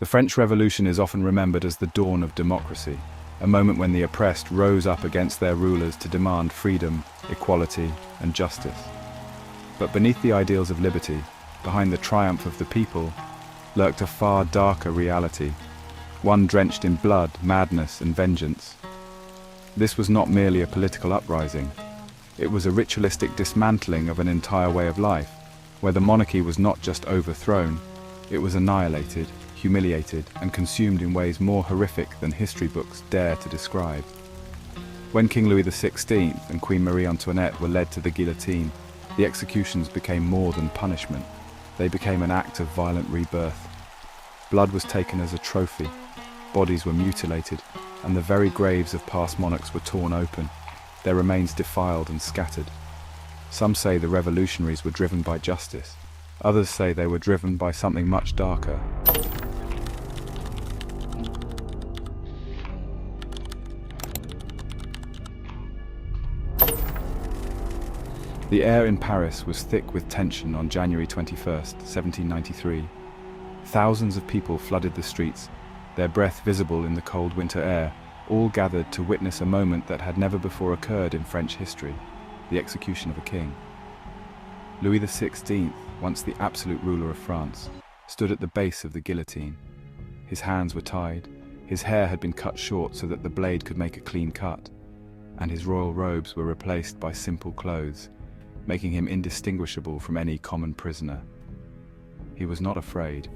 The French Revolution is often remembered as the dawn of democracy, a moment when the oppressed rose up against their rulers to demand freedom, equality, and justice. But beneath the ideals of liberty, behind the triumph of the people, lurked a far darker reality, one drenched in blood, madness, and vengeance. This was not merely a political uprising. It was a ritualistic dismantling of an entire way of life, where the monarchy was not just overthrown, it was annihilated, humiliated, and consumed in ways more horrific than history books dare to describe. When King Louis XVI and Queen Marie Antoinette were led to the guillotine, the executions became more than punishment. They became an act of violent rebirth. Blood was taken as a trophy, bodies were mutilated, and the very graves of past monarchs were torn open, their remains defiled and scattered. Some say the revolutionaries were driven by justice. Others say they were driven by something much darker. The air in Paris was thick with tension on January 21st, 1793. Thousands of people flooded the streets, their breath visible in the cold winter air, all gathered to witness a moment that had never before occurred in French history, the execution of a king. Louis XVI, once the absolute ruler of France, stood at the base of the guillotine. His hands were tied, his hair had been cut short so that the blade could make a clean cut, and his royal robes were replaced by simple clothes, making him indistinguishable from any common prisoner. He was not afraid.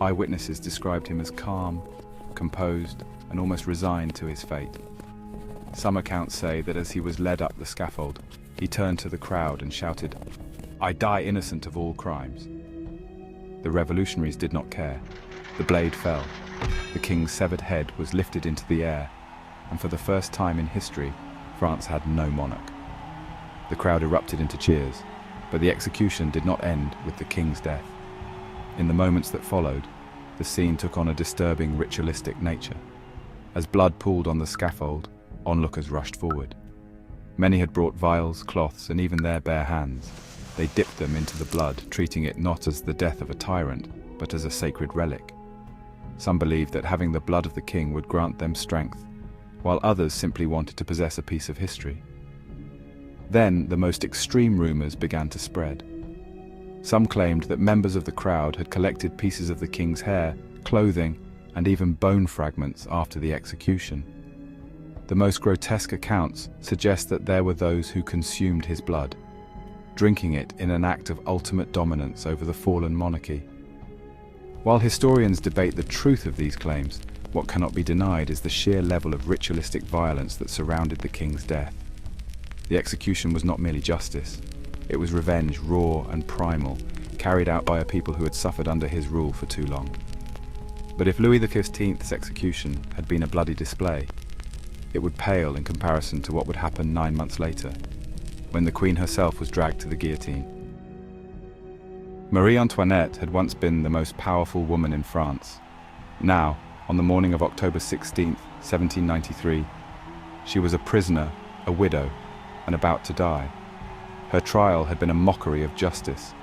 Eyewitnesses described him as calm, composed, and almost resigned to his fate. Some accounts say that as he was led up the scaffold, he turned to the crowd and shouted, "I die innocent of all crimes." The revolutionaries did not care. The blade fell. The king's severed head was lifted into the air, and for the first time in history, France had no monarch. The crowd erupted into cheers, but the execution did not end with the king's death. In the moments that followed, the scene took on a disturbing ritualistic nature. As blood pooled on the scaffold, onlookers rushed forward. Many had brought vials, cloths, and even their bare hands. They dipped them into the blood, treating it not as the death of a tyrant, but as a sacred relic. Some believed that having the blood of the king would grant them strength, while others simply wanted to possess a piece of history. Then the most extreme rumors began to spread. Some claimed that members of the crowd had collected pieces of the king's hair, clothing, and even bone fragments after the execution. The most grotesque accounts suggest that there were those who consumed his blood, drinking it in an act of ultimate dominance over the fallen monarchy. While historians debate the truth of these claims, what cannot be denied is the sheer level of ritualistic violence that surrounded the king's death. The execution was not merely justice. It was revenge, raw and primal, carried out by a people who had suffered under his rule for too long. But if Louis XV's execution had been a bloody display, it would pale in comparison to what would happen 9 months later, when the Queen herself was dragged to the guillotine. Marie Antoinette had once been the most powerful woman in France. Now, on the morning of October 16, 1793, she was a prisoner, a widow, and about to die. Her trial had been a mockery of justice,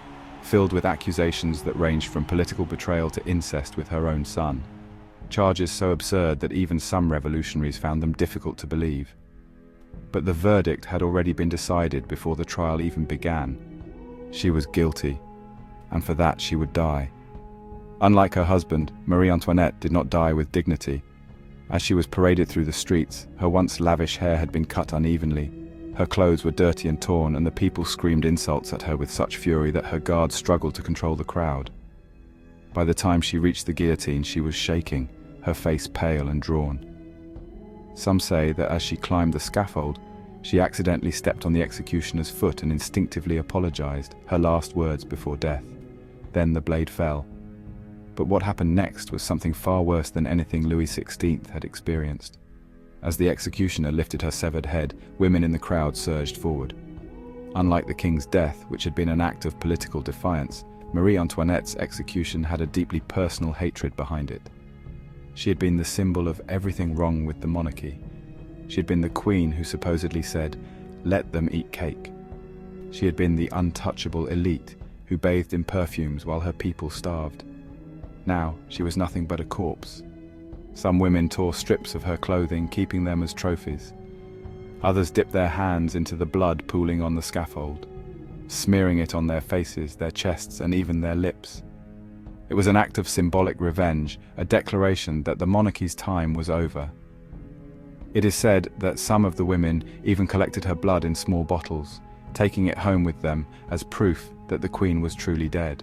filled with accusations that ranged from political betrayal to incest with her own son. Charges so absurd that even some revolutionaries found them difficult to believe. But the verdict had already been decided before the trial even began. She was guilty, and for that she would die. Unlike her husband, Marie Antoinette did not die with dignity. As she was paraded through the streets, her once lavish hair had been cut unevenly. Her clothes were dirty and torn, and the people screamed insults at her with such fury that her guards struggled to control the crowd. By the time she reached the guillotine, she was shaking, her face pale and drawn. Some say that as she climbed the scaffold, she accidentally stepped on the executioner's foot and instinctively apologized, her last words before death. Then the blade fell. But what happened next was something far worse than anything Louis XVI had experienced. As the executioner lifted her severed head, women in the crowd surged forward. Unlike the king's death, which had been an act of political defiance, Marie Antoinette's execution had a deeply personal hatred behind it. She had been the symbol of everything wrong with the monarchy. She had been the queen who supposedly said, "Let them eat cake." She had been the untouchable elite who bathed in perfumes while her people starved. Now she was nothing but a corpse. Some women tore strips of her clothing, keeping them as trophies. Others dipped their hands into the blood pooling on the scaffold, smearing it on their faces, their chests, and even their lips. It was an act of symbolic revenge, a declaration that the monarchy's time was over. It is said that some of the women even collected her blood in small bottles, taking it home with them as proof that the Queen was truly dead.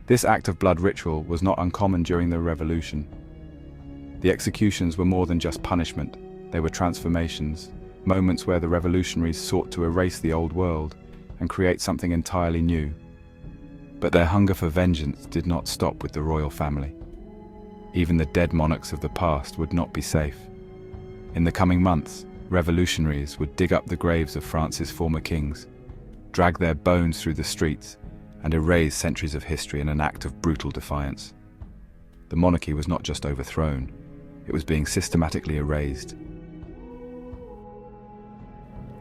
This act of blood ritual was not uncommon during the Revolution. The executions were more than just punishment, they were transformations, moments where the revolutionaries sought to erase the old world and create something entirely new. But their hunger for vengeance did not stop with the royal family. Even the dead monarchs of the past would not be safe. In the coming months, revolutionaries would dig up the graves of France's former kings, drag their bones through the streets, and erase centuries of history in an act of brutal defiance. The monarchy was not just overthrown, it was being systematically erased.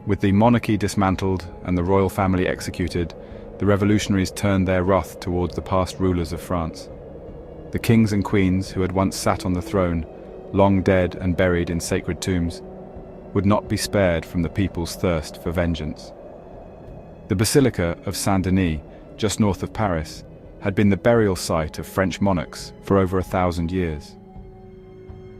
With the monarchy dismantled and the royal family executed, the revolutionaries turned their wrath towards the past rulers of France. The kings and queens who had once sat on the throne, long dead and buried in sacred tombs, would not be spared from the people's thirst for vengeance. The Basilica of Saint-Denis, just north of Paris, had been the burial site of French monarchs for over 1,000 years.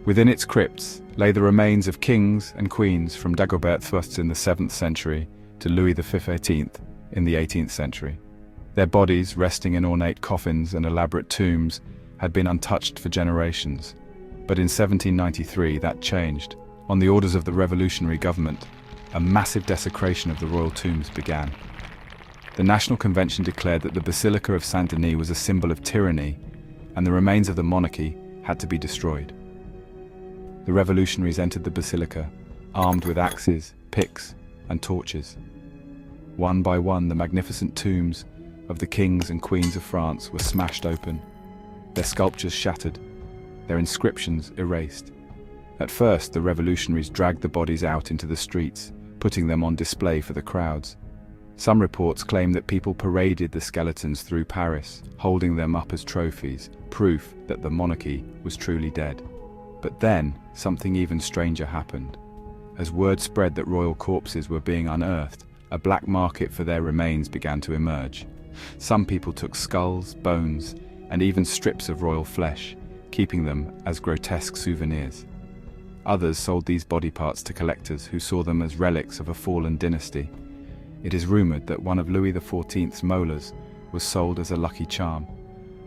Within its crypts lay the remains of kings and queens from Dagobert I in the 7th century to Louis XV in the 18th century. Their bodies, resting in ornate coffins and elaborate tombs, had been untouched for generations. But in 1793 that changed. On the orders of the revolutionary government, a massive desecration of the royal tombs began. The National Convention declared that the Basilica of Saint-Denis was a symbol of tyranny, and the remains of the monarchy had to be destroyed. The revolutionaries entered the basilica, armed with axes, picks, and torches. One by one, the magnificent tombs of the kings and queens of France were smashed open, their sculptures shattered, their inscriptions erased. At first, the revolutionaries dragged the bodies out into the streets, putting them on display for the crowds. Some reports claim that people paraded the skeletons through Paris, holding them up as trophies, proof that the monarchy was truly dead. But then, something even stranger happened. As word spread that royal corpses were being unearthed, a black market for their remains began to emerge. Some people took skulls, bones, and even strips of royal flesh, keeping them as grotesque souvenirs. Others sold these body parts to collectors who saw them as relics of a fallen dynasty. It is rumored that one of Louis XIV's molars was sold as a lucky charm,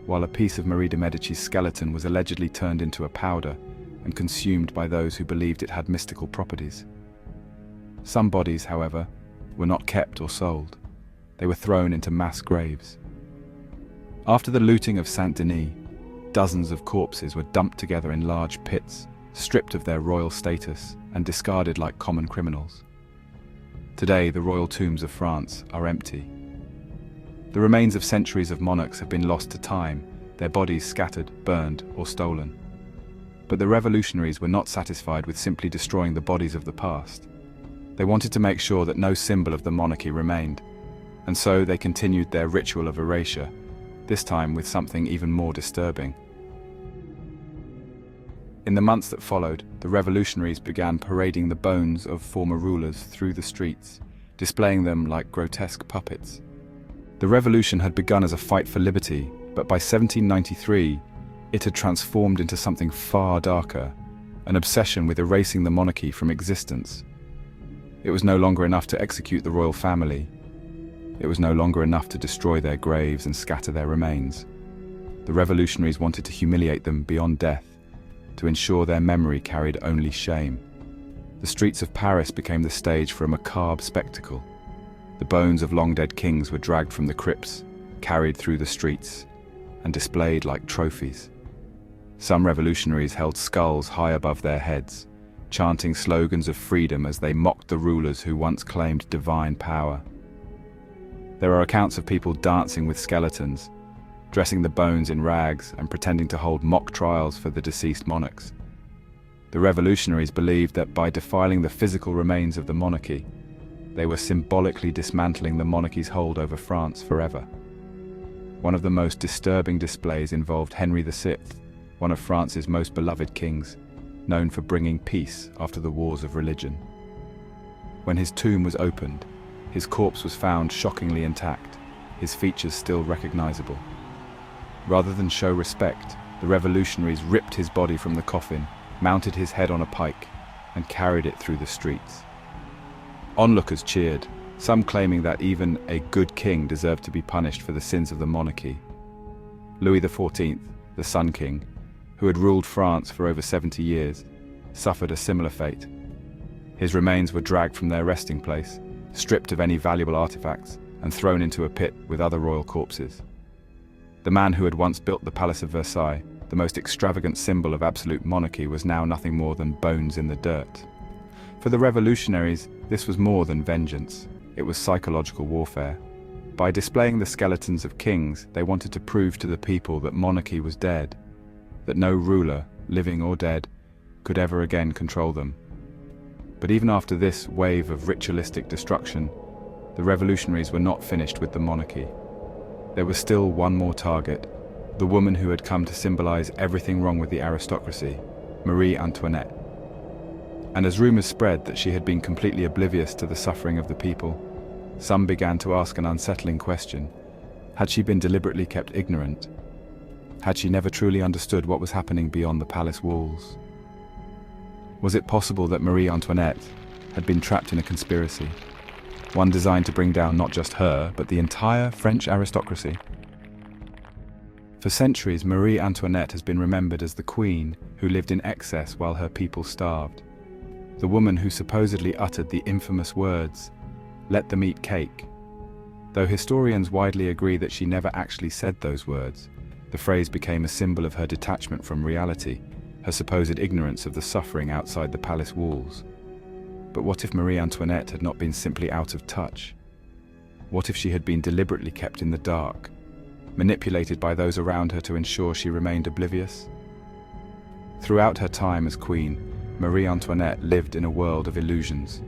while a piece of Marie de Medici's skeleton was allegedly turned into a powder and consumed by those who believed it had mystical properties. Some bodies, however, were not kept or sold. They were thrown into mass graves. After the looting of Saint-Denis, dozens of corpses were dumped together in large pits, stripped of their royal status and discarded like common criminals. Today, the royal tombs of France are empty. The remains of centuries of monarchs have been lost to time, their bodies scattered, burned, or stolen. But the revolutionaries were not satisfied with simply destroying the bodies of the past. They wanted to make sure that no symbol of the monarchy remained, and so they continued their ritual of erasure, this time with something even more disturbing. In the months that followed, the revolutionaries began parading the bones of former rulers through the streets, displaying them like grotesque puppets. The revolution had begun as a fight for liberty, but by 1793, it had transformed into something far darker, an obsession with erasing the monarchy from existence. It was no longer enough to execute the royal family. It was no longer enough to destroy their graves and scatter their remains. The revolutionaries wanted to humiliate them beyond death, to ensure their memory carried only shame. The streets of Paris became the stage for a macabre spectacle. The bones of long-dead kings were dragged from the crypts, carried through the streets, and displayed like trophies. Some revolutionaries held skulls high above their heads, chanting slogans of freedom as they mocked the rulers who once claimed divine power. There are accounts of people dancing with skeletons, dressing the bones in rags and pretending to hold mock trials for the deceased monarchs. The revolutionaries believed that by defiling the physical remains of the monarchy, they were symbolically dismantling the monarchy's hold over France forever. One of the most disturbing displays involved Henry VI, one of France's most beloved kings, known for bringing peace after the wars of religion. When his tomb was opened, his corpse was found shockingly intact, his features still recognizable. Rather than show respect, the revolutionaries ripped his body from the coffin, mounted his head on a pike, and carried it through the streets. Onlookers cheered, some claiming that even a good king deserved to be punished for the sins of the monarchy. Louis XIV, the Sun King, who had ruled France for over 70 years, suffered a similar fate. His remains were dragged from their resting place, stripped of any valuable artifacts, and thrown into a pit with other royal corpses. The man who had once built the Palace of Versailles, the most extravagant symbol of absolute monarchy, was now nothing more than bones in the dirt. For the revolutionaries, this was more than vengeance. It was psychological warfare. By displaying the skeletons of kings, they wanted to prove to the people that monarchy was dead, that no ruler, living or dead, could ever again control them. But even after this wave of ritualistic destruction, the revolutionaries were not finished with the monarchy. There was still one more target, the woman who had come to symbolize everything wrong with the aristocracy, Marie Antoinette. And as rumors spread that she had been completely oblivious to the suffering of the people, some began to ask an unsettling question. Had she been deliberately kept ignorant? Had she never truly understood what was happening beyond the palace walls? Was it possible that Marie Antoinette had been trapped in a conspiracy, one designed to bring down not just her, but the entire French aristocracy? For centuries, Marie Antoinette has been remembered as the queen who lived in excess while her people starved. The woman who supposedly uttered the infamous words, "Let them eat cake." Though historians widely agree that she never actually said those words, the phrase became a symbol of her detachment from reality, her supposed ignorance of the suffering outside the palace walls. But what if Marie Antoinette had not been simply out of touch? What if she had been deliberately kept in the dark, manipulated by those around her to ensure she remained oblivious? Throughout her time as queen, Marie Antoinette lived in a world of illusions,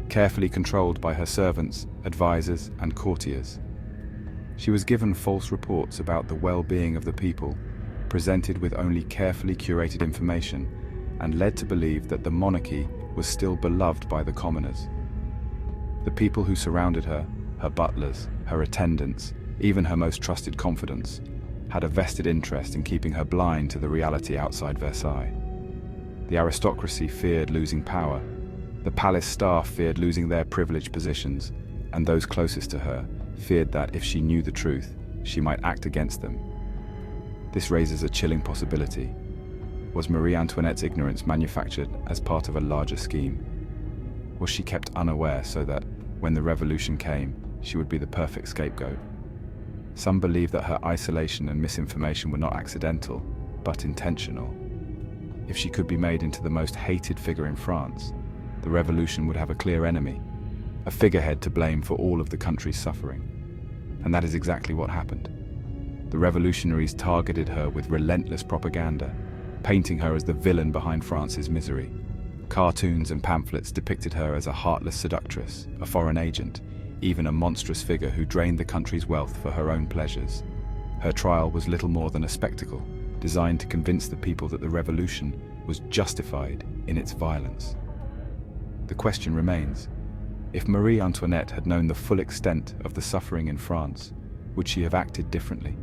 carefully controlled by her servants, advisors, and courtiers. She was given false reports about the well-being of the people, presented with only carefully curated information, and led to believe that the monarchy was still beloved by the commoners. The people who surrounded her, her butlers, her attendants, even her most trusted confidants, had a vested interest in keeping her blind to the reality outside Versailles. The aristocracy feared losing power, the palace staff feared losing their privileged positions, and those closest to her feared that if she knew the truth, she might act against them. This raises a chilling possibility. Was Marie Antoinette's ignorance manufactured as part of a larger scheme? Was she kept unaware so that, when the revolution came, she would be the perfect scapegoat? Some believe that her isolation and misinformation were not accidental, but intentional. If she could be made into the most hated figure in France, the revolution would have a clear enemy, a figurehead to blame for all of the country's suffering. And that is exactly what happened. The revolutionaries targeted her with relentless propaganda, painting her as the villain behind France's misery. Cartoons and pamphlets depicted her as a heartless seductress, a foreign agent, even a monstrous figure who drained the country's wealth for her own pleasures. Her trial was little more than a spectacle, designed to convince the people that the revolution was justified in its violence. The question remains, if Marie Antoinette had known the full extent of the suffering in France, would she have acted differently?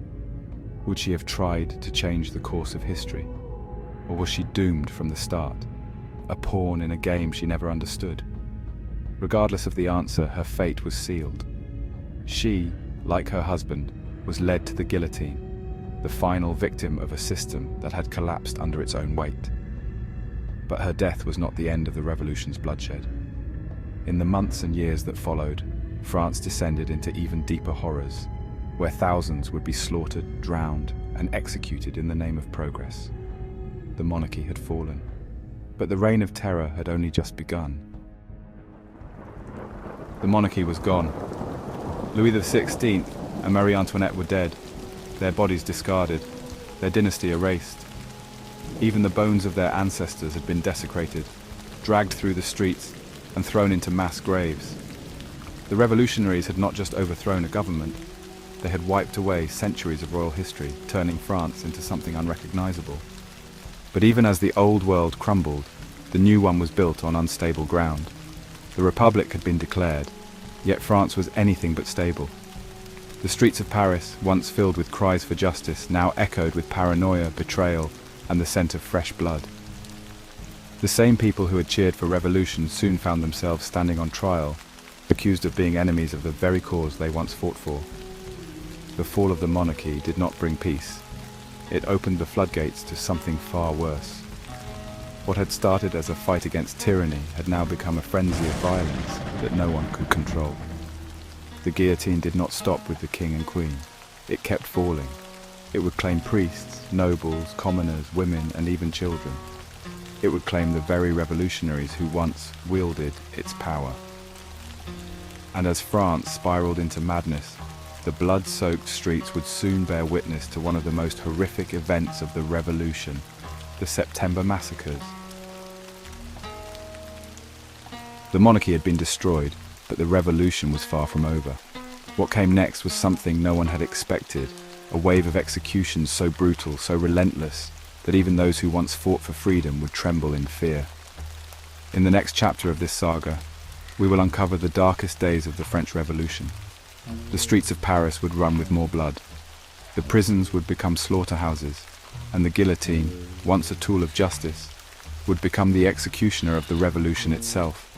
Would she have tried to change the course of history? Or was she doomed from the start, a pawn in a game she never understood? Regardless of the answer, her fate was sealed. She, like her husband, was led to the guillotine, the final victim of a system that had collapsed under its own weight. But her death was not the end of the revolution's bloodshed. In the months and years that followed, France descended into even deeper horrors, where thousands would be slaughtered, drowned, and executed in the name of progress. The monarchy had fallen, but the reign of terror had only just begun. The monarchy was gone. Louis XVI and Marie Antoinette were dead, their bodies discarded, their dynasty erased. Even the bones of their ancestors had been desecrated, dragged through the streets, and thrown into mass graves. The revolutionaries had not just overthrown a government, They had wiped away centuries of royal history, turning France into something unrecognizable. But even as the old world crumbled, the new one was built on unstable ground. The Republic had been declared, yet France was anything but stable. The streets of Paris, once filled with cries for justice, now echoed with paranoia, betrayal, and the scent of fresh blood. The same people who had cheered for revolution soon found themselves standing on trial, accused of being enemies of the very cause they once fought for. The fall of the monarchy did not bring peace. It opened the floodgates to something far worse. What had started as a fight against tyranny had now become a frenzy of violence that no one could control. The guillotine did not stop with the king and queen. It kept falling. It would claim priests, nobles, commoners, women, and even children. It would claim the very revolutionaries who once wielded its power. And as France spiraled into madness, the blood-soaked streets would soon bear witness to one of the most horrific events of the revolution, the September massacres. The monarchy had been destroyed, but the revolution was far from over. What came next was something no one had expected, a wave of executions so brutal, so relentless, that even those who once fought for freedom would tremble in fear. In the next chapter of this saga, we will uncover the darkest days of the French Revolution. The streets of Paris would run with more blood. The prisons would become slaughterhouses, and the guillotine, once a tool of justice, would become the executioner of the revolution itself.